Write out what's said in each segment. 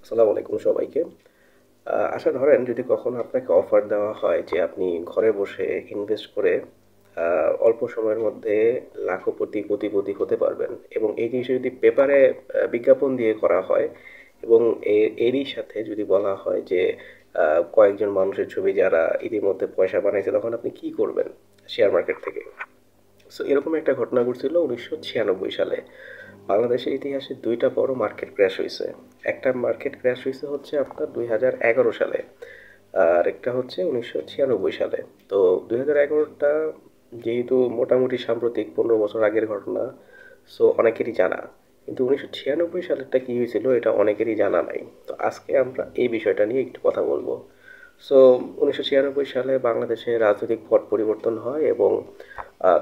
আসসালামু আলাইকুম সবাইকে। আচ্ছা ধরেন যদি কখনো আপনাকে অফার দেওয়া হয় যে আপনি ঘরে বসে ইনভেস্ট করে অল্প সময়ের মধ্যে লাখপতি, কোটিপতি হতে পারবেন এবং এই জিনিসটা যদি পেপারে বিজ্ঞাপন দিয়ে করা হয় এবং এরই সাথে যদি বলা হয় যে কয়েকজন মানুষের ছবি যারা ইতিমধ্যে পয়সা বানাইছে, তখন আপনি কি করবেন শেয়ার মার্কেট থেকে? সো এরকম একটা ঘটনা ঘটছিল 1996 সালে। বাংলাদেশের ইতিহাসে দুইটা বড় মার্কেট ক্র্যাশ হয়েছে। একটা মার্কেট ক্র্যাশ হয়েছে হচ্ছে আপনার 2011 সালে, আর একটা হচ্ছে 1996 সালে। তো 2011টা যেহেতু মোটামুটি সাম্প্রতিক 15 বছর আগের ঘটনা, সো অনেকেরই জানা। কিন্তু 1996 সালেরটা কী হয়েছিল এটা অনেকেরই জানা নাই। তো আজকে আমরা এই বিষয়টা নিয়ে একটু কথা বলবো। সো 1996 সালে বাংলাদেশে রাজনৈতিক পট পরিবর্তন হয় এবং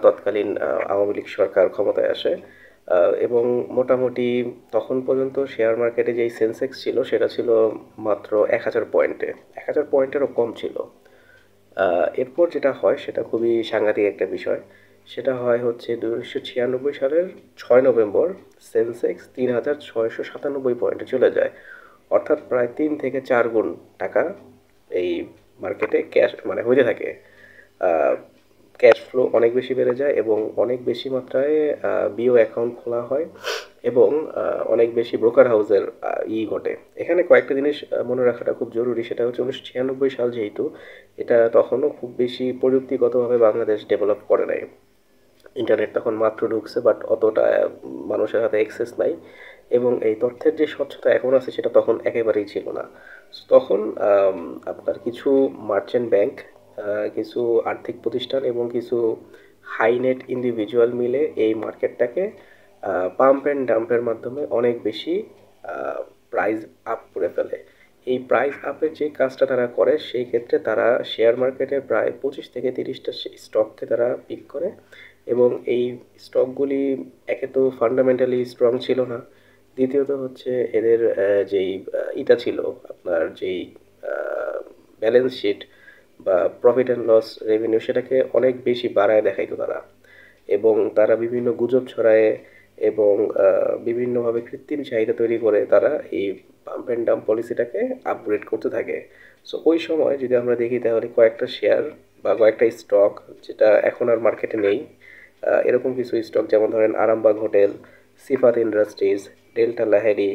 তৎকালীন আওয়ামী লীগ সরকার ক্ষমতায় আসে। এবং মোটামুটি তখন পর্যন্ত শেয়ার মার্কেটে যেই সেন্সেক্স ছিল সেটা ছিল মাত্র 1000 পয়েন্টে, 1000 পয়েন্টেরও কম ছিল। এরপর যেটা হয় সেটা খুবই সাংঘাতিক একটা বিষয়। সেটা হয় হচ্ছে 1996 সালের 6 নভেম্বর সেন্সেক্স 3697 পয়েন্টে চলে যায়। অর্থাৎ প্রায় 3 থেকে 4 গুণ টাকা এই মার্কেটে ক্যাশ মানে হইতে থাকে। ক্যাশ ফ্লো অনেক বেশি বেড়ে যায় এবং অনেক বেশি মাত্রায় বিও অ্যাকাউন্ট খোলা হয় এবং অনেক বেশি ব্রোকার হাউসের ঘটে। এখানে কয়েকটা জিনিস মনে রাখাটা খুব জরুরি। সেটা হচ্ছে 1996 সাল যেহেতু, এটা তখনও খুব বেশি প্রযুক্তিগতভাবে বাংলাদেশ ডেভেলপ করে নাই। ইন্টারনেট তখন মাত্র ঢুকছে, বাট অতটা মানুষের হাতে অ্যাক্সেস নাই এবং এই তথ্যের যে স্বচ্ছতা এখন আছে সেটা তখন একেবারেই ছিল না। তখন আপনার কিছু মার্চেন্ট ব্যাংক, কিছু আর্থিক প্রতিষ্ঠান এবং কিছু হাই নেট ইন্ডিভিজুয়াল মিলে এই মার্কেটটাকে পাম্প অ্যান্ড ডাম্পের মাধ্যমে অনেক বেশি প্রাইস আপ করে ফেলে। এই প্রাইস আপের যে কাজটা তারা করে সেই ক্ষেত্রে তারা শেয়ার মার্কেটে প্রায় 25 থেকে 30টা স্টককে তারা পিক করে এবং এই স্টকগুলি একে তো ফান্ডামেন্টালি স্ট্রং ছিল না, দ্বিতীয়ত হচ্ছে এদের যেই ইটা ছিল আপনার যেই ব্যালেন্স শিট বা প্রফিট অ্যান্ড লস রেভিনিউ সেটাকে অনেক বেশি বাড়ায় দেখাইতো তারা। এবং তারা বিভিন্ন গুজব ছড়ায় এবং বিভিন্নভাবে কৃত্রিম চাহিদা তৈরি করে তারা এই পাম্প অ্যান্ড ডাম্প পলিসিটাকে আপগ্রেড করতে থাকে। সো ওই সময় যদি আমরা দেখি তাহলে কয়েকটা শেয়ার বা কয়েকটা স্টক যেটা এখন আর মার্কেটে নেই, এরকম কিছু স্টক যেমন ধরেন আরামবাগ হোটেল, সিফাত ইন্ডাস্ট্রিজ, ডেল্টা লাহেরি,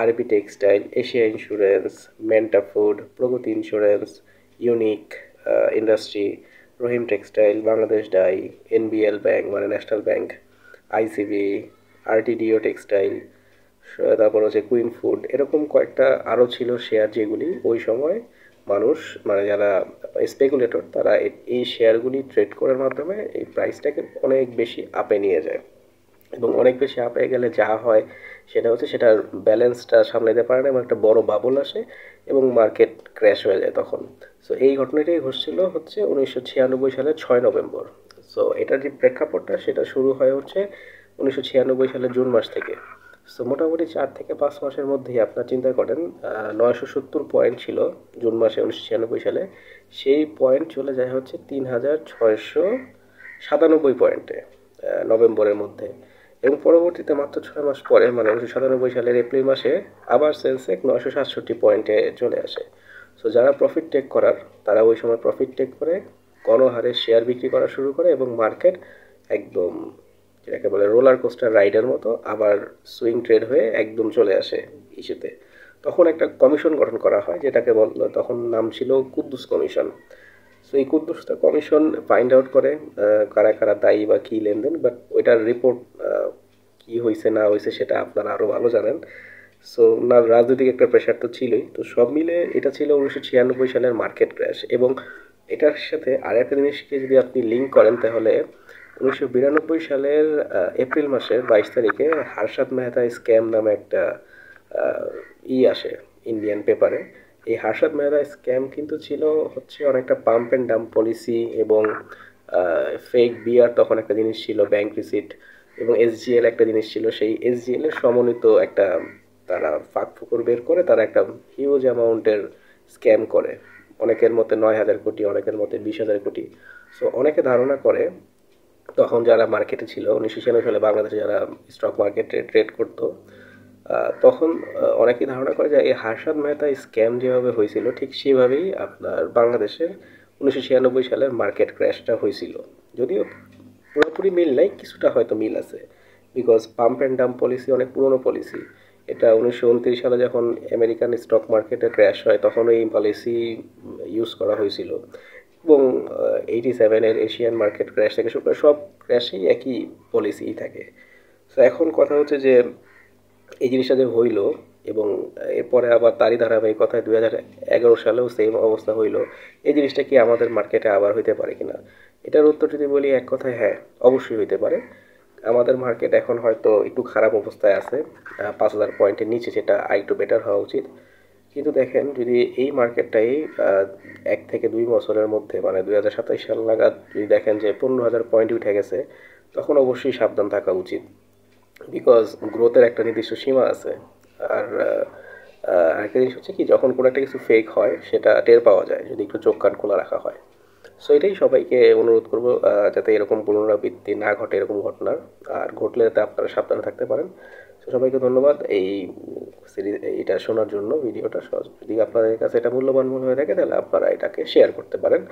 আরবি টেক্সটাইল, এশিয়া ইন্স্যুরেন্স, মেন্টা ফুড, প্রগতি ইন্স্যুরেন্স, ইউনিক ইন্ডাস্ট্রি, রহিম textile, Bangladesh die, NBL bank মানে ন্যাশনাল ব্যাংক, আইসিবি, আরটিডিও টেক্সটাইল, তারপর হচ্ছে কুইন ফুড, এরকম কয়েকটা আরও ছিল শেয়ার যেগুলি ওই সময় মানুষ মানে যারা স্পেকুলেটর তারা এই শেয়ারগুলি ট্রেড করার মাধ্যমে এই প্রাইসটাকে অনেক বেশি আপে নিয়ে যায়। এবং অনেক বেশি আপে গেলে যা হয় সেটা হচ্ছে সেটার ব্যালেন্সটা সামলাতে পারে না এবং একটা বড় বাবল আসে এবং মার্কেট ক্র্যাশ হয়ে যায় তখন। সো এই ঘটনাটাই ঘটছিল হচ্ছে 1996 সালের 6 নভেম্বর। সো এটার যে প্রেক্ষাপটটা সেটা শুরু হয় হচ্ছে 1996 সালের জুন মাস থেকে। সো মোটামুটি 4 থেকে 5 মাসের মধ্যেই আপনার চিন্তা করেন 970 পয়েন্ট ছিল জুন মাসে 1996 সালে, সেই পয়েন্ট চলে যায় হচ্ছে 3697 পয়েন্টে নভেম্বরের মধ্যে। এবং পরবর্তীতে মাত্র 6 মাস পরে মানে 1997 সালের এপ্রিল মাসে আবার সেন্সেক্স 967 পয়েন্টে চলে আসে। সো যারা প্রফিট টেক করার তারা ওই সময় প্রফিট টেক করে গণহারে শেয়ার বিক্রি করা শুরু করে এবং মার্কেট একদম যেটাকে বলে রোলার কোস্টার রাইডের মতো আবার সুইং ট্রেড হয়ে একদম চলে আসে ইস্যুতে। তখন একটা কমিশন গঠন করা হয় যেটাকে তখন নাম ছিল কুদ্দুস কমিশন। সো এই কুদ্দুসটা কমিশন ফাইন্ড আউট করে কারা কারা দায়ী বা কী লেনদেন, বাট ওইটার রিপোর্ট কি হয়েছে না হয়েছে সেটা আপনারা আরও ভালো জানেন। সো না, রাজনৈতিক একটা প্রেশার তো ছিলই। তো সব মিলে এটা ছিল 1996 সালের মার্কেট ক্র্যাশ এবং এটার সাথে আর একটা জিনিসকে যদি আপনি লিঙ্ক করেন তাহলে 1992 সালের এপ্রিল মাসের 22 তারিখে হার্ষাদ মেহতা স্ক্যাম নামে একটা আহ, আসে ইন্ডিয়ান পেপারে। এই হার্ষাদ মেহতা স্ক্যাম কিন্তু ছিল হচ্ছে অনেকটা পাম্প অ্যান্ড ডাম্প পলিসি এবং ফেক বিআর তখন একটা জিনিস ছিল, ব্যাংক রিসিট, এবং এসজিএল একটা জিনিস ছিল। সেই এসজিএল এর সমন্বিত একটা তারা ফাঁক ফোকর বের করে তারা একটা হিউজ অ্যামাউন্টের স্ক্যাম করে। অনেকের মতে 9,000 কোটি, অনেকের মতে 20,000 কোটি। সো অনেকে ধারণা করে তখন যারা মার্কেটে ছিল 1996 সালে বাংলাদেশে যারা স্টক মার্কেটে ট্রেড করতো তখন অনেকেই ধারণা করে যে এই হার্ষাদ মেহতা স্ক্যাম যেভাবে হয়েছিল ঠিক সেভাবেই আপনার বাংলাদেশের 1996 সালের মার্কেট ক্র্যাশটা হয়েছিল। যদিও পুরোপুরি মিল নাই, কিছুটা হয়তো মিল আছে। Because pump and dump policy অনেক পুরনো পলিসি। এটা 1929 সালে যখন আমেরিকান স্টক মার্কেটে ক্র্যাশ হয় তখন এই পলিসি ইউজ করা হয়েছিল। এবং 87-এর এশিয়ান মার্কেট ক্র্যাশ থেকে শুরু করে সব ক্র্যাশেই একই পলিসিই থাকে। তো এখন কথা হচ্ছে যে এই জিনিসটা যে হইলো এবং এরপরে আবার তারই ধারাবাহিকতায় 2011 সালেও সেম অবস্থা হইলো, এই জিনিসটা কি আমাদের মার্কেটে আবার হইতে পারে কিনা? এটার উত্তর যদি বলি এক কথায় হ্যাঁ, অবশ্যই হইতে পারে। আমাদের মার্কেট এখন হয়তো একটু খারাপ অবস্থায় আছে, 5,000 পয়েন্টের নিচে, যেটা আরেকটু বেটার হওয়া উচিত। কিন্তু দেখেন যদি এই মার্কেটটাই 1 থেকে 2 বছরের মধ্যে মানে 2027 সাল নাগাদ যদি দেখেন যে 15,000 পয়েন্ট উঠে গেছে, তখন অবশ্যই সাবধান থাকা উচিত। বিকজ গ্রোথের একটা নির্দিষ্ট সীমা আছে। আর আরেকটা জিনিস হচ্ছে কি, যখন কোনো একটা কিছু ফেক হয় সেটা টের পাওয়া যায় যদি একটু চোখ কান খোলা রাখা হয়। সো এটাই সবাইকে অনুরোধ করবো, যাতে এরকম পুনরাবৃত্তি না ঘটে এরকম ঘটনার। আর ঘটলে যাতে আপনারা সাবধানে থাকতে পারেন। তো সবাইকে ধন্যবাদ এই সিরিজ এটা শোনার জন্য, ভিডিওটা যদি আপনাদের কাছে এটা মূল্যবান মনে হয়ে থাকে তাহলে আপনারা এটাকে শেয়ার করতে পারেন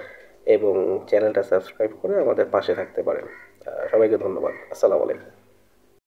এবং চ্যানেলটা সাবস্ক্রাইব করে আমাদের পাশে থাকতে পারেন। সবাইকে ধন্যবাদ। আসসালামু আলাইকুম।